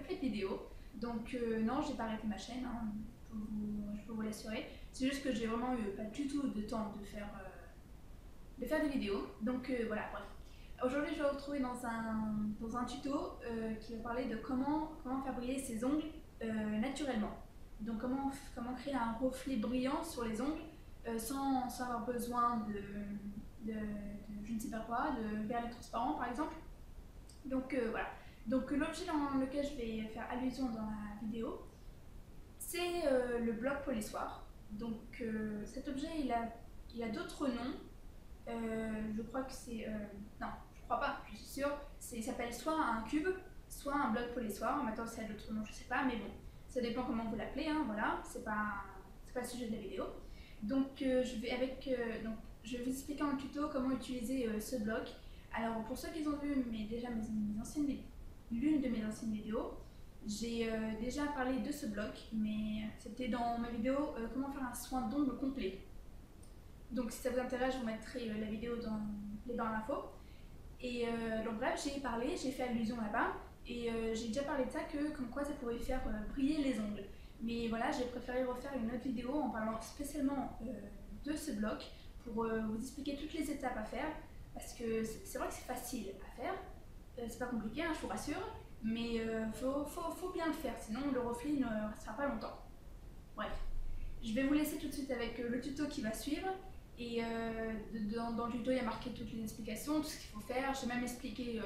fait de vidéo. Donc non, j'ai pas arrêté ma chaîne, hein, je peux vous l'assurer. C'est juste que j'ai vraiment eu pas du tout de temps de faire des vidéos. Donc voilà, bref. Aujourd'hui, je vais vous retrouver dans un tuto qui va parler de comment faire briller ses ongles naturellement. Donc comment créer un reflet brillant sur les ongles sans avoir besoin de je ne sais pas quoi, de vernis transparent par exemple. Donc voilà. Donc l'objet dans lequel je vais faire allusion dans la vidéo, c'est le bloc polissoir. Donc cet objet, il a d'autres noms. Je crois que c'est... non, je crois pas, je suis sûre. Il s'appelle soit un cube, soit un bloc polissoir. Maintenant, s'il y a d'autres noms, je sais pas, mais bon, ça dépend comment vous l'appelez, hein, voilà. C'est pas le sujet de la vidéo. Donc je vais vous expliquer en tuto comment utiliser ce bloc. Alors pour ceux qui ont vu l'une de mes anciennes vidéos, j'ai déjà parlé de ce bloc, mais c'était dans ma vidéo comment faire un soin d'ongles complet. Donc si ça vous intéresse, je vous mettrai la vidéo dans les barres d'infos. Et donc bref, j'ai parlé, j'ai fait allusion là-bas, et j'ai déjà parlé de ça, comme quoi ça pourrait faire briller les ongles. Mais voilà, j'ai préféré refaire une autre vidéo en parlant spécialement de ce bloc pour vous expliquer toutes les étapes à faire, parce que c'est vrai que c'est facile à faire, c'est pas compliqué, hein, je vous rassure, mais faut bien le faire, sinon le reflet ne restera pas longtemps. Bref, je vais vous laisser tout de suite avec le tuto qui va suivre. Et dans le tuto, il y a marqué toutes les explications, tout ce qu'il faut faire. J'ai même expliqué,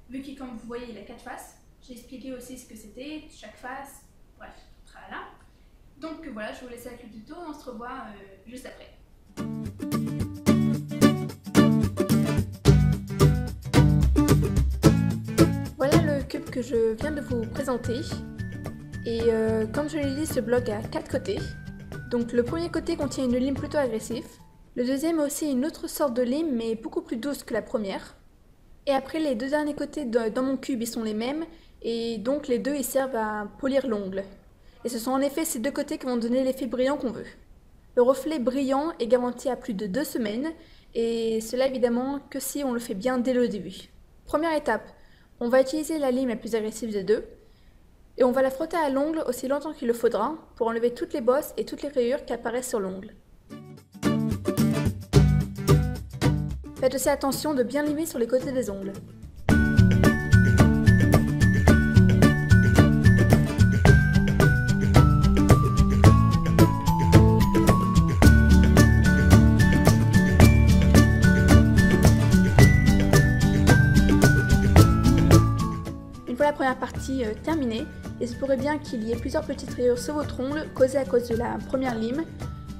vu que comme vous voyez, il a 4 faces, j'ai expliqué aussi ce que c'était, chaque face, bref, tralala. Donc voilà, je vais vous laisser avec le tuto, on se revoit juste après. Voilà le cube que je viens de vous présenter. Et comme je l'ai dit, ce bloc a 4 côtés. Donc le premier côté contient une lime plutôt agressive. Le deuxième a aussi une autre sorte de lime, mais beaucoup plus douce que la première. Et après, les deux derniers côtés dans mon cube, ils sont les mêmes, et donc les deux, ils servent à polir l'ongle. Et ce sont en effet ces deux côtés qui vont donner l'effet brillant qu'on veut. Le reflet brillant est garanti à plus de 2 semaines, et cela évidemment que si on le fait bien dès le début. Première étape, on va utiliser la lime la plus agressive des deux, et on va la frotter à l'ongle aussi longtemps qu'il le faudra, pour enlever toutes les bosses et toutes les rayures qui apparaissent sur l'ongle. Faites aussi attention de bien limer sur les côtés des ongles. Une fois la première partie terminée, il se pourrait bien qu'il y ait plusieurs petites rayures sur votre ongle causées à cause de la première lime.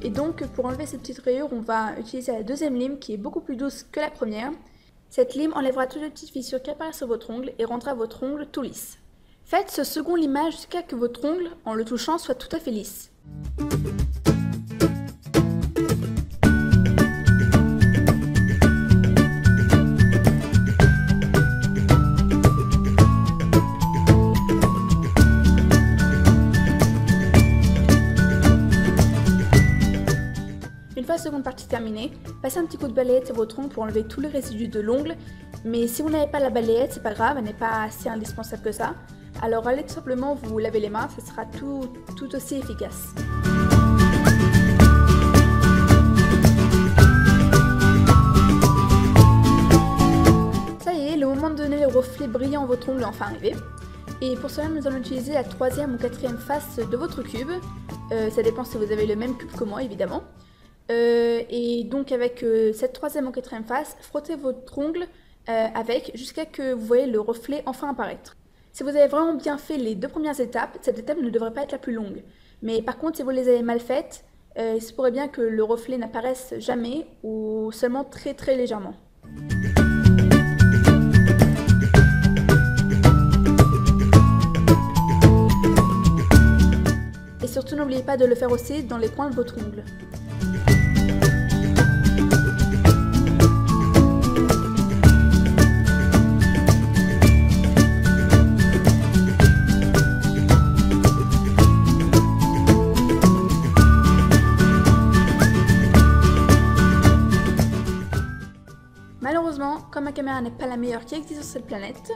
Et donc pour enlever ces petites rayures, on va utiliser la deuxième lime qui est beaucoup plus douce que la première. Cette lime enlèvera toutes les petites fissures qui apparaissent sur votre ongle et rendra votre ongle tout lisse. Faites ce second limage jusqu'à ce que votre ongle, en le touchant, soit tout à fait lisse. Une fois la seconde partie terminée, passez un petit coup de balayette sur votre ongle pour enlever tous les résidus de l'ongle, mais si vous n'avez pas la balayette, c'est pas grave, elle n'est pas si indispensable que ça. Alors allez tout simplement vous laver les mains, ce sera tout aussi efficace. Ça y est, le moment de donner le reflet brillant à votre ongle est enfin arrivé. Et pour cela, nous allons utiliser la troisième ou quatrième face de votre cube. Ça dépend si vous avez le même cube que moi, évidemment. Et donc avec cette troisième ou quatrième face, frottez votre ongle jusqu'à que vous voyez le reflet enfin apparaître. Si vous avez vraiment bien fait les deux premières étapes, cette étape ne devrait pas être la plus longue. Mais par contre, si vous les avez mal faites, il se pourrait bien que le reflet n'apparaisse jamais ou seulement très légèrement. Et surtout, n'oubliez pas de le faire aussi dans les coins de votre ongle. Malheureusement, comme ma caméra n'est pas la meilleure qui existe sur cette planète,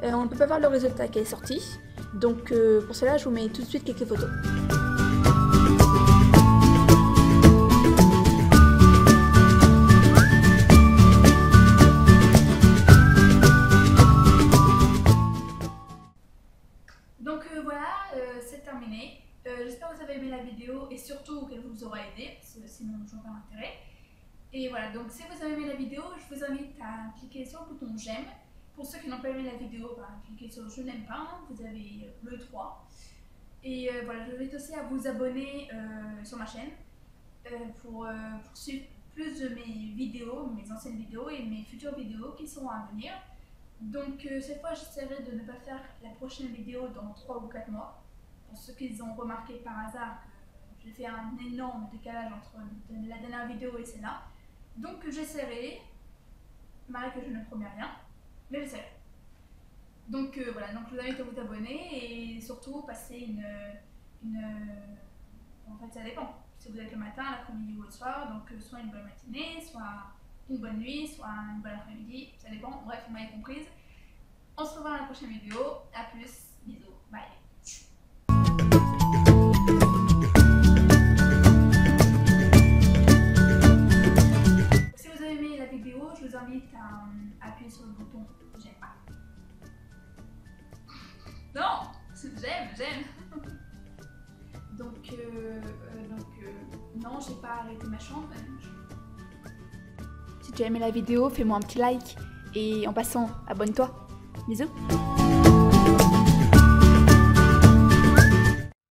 on ne peut pas voir le résultat qui est sorti. Donc pour cela, je vous mets tout de suite quelques photos. Donc voilà, c'est terminé. J'espère que vous avez aimé la vidéo et surtout qu'elle vous aura aidé, sinon je vois pas l'intérêt. Et voilà, donc si vous avez aimé la vidéo, je vous invite à cliquer sur le bouton j'aime. Pour ceux qui n'ont pas aimé la vidéo, cliquez sur je n'aime pas, vous avez le 3. Et voilà, je vous invite aussi à vous abonner sur ma chaîne pour suivre plus de mes vidéos, mes anciennes vidéos et mes futures vidéos qui seront à venir. Donc cette fois, j'essaierai de ne pas faire la prochaine vidéo dans 3 ou 4 mois. Pour ceux qui ont remarqué par hasard que j'ai fait un énorme décalage entre la dernière vidéo et celle-là. Donc j'essaierai, malgré que je ne promets rien, mais j'essaierai. Donc voilà, donc je vous invite à vous abonner et surtout passer en fait ça dépend. Si vous êtes le matin, l'après-midi ou le soir, donc soit une bonne matinée, soit une bonne nuit, soit une bonne après-midi, ça dépend, bref, vous m'avez comprise. On se revoit dans la prochaine vidéo, à plus, bisous, bye. Si vous avez aimé la vidéo, je vous invite à appuyer sur le bouton j'aime. Non, j'aime. Donc non, j'ai pas arrêté ma chambre. Si tu as aimé la vidéo, fais-moi un petit like et en passant, abonne-toi. Bisous.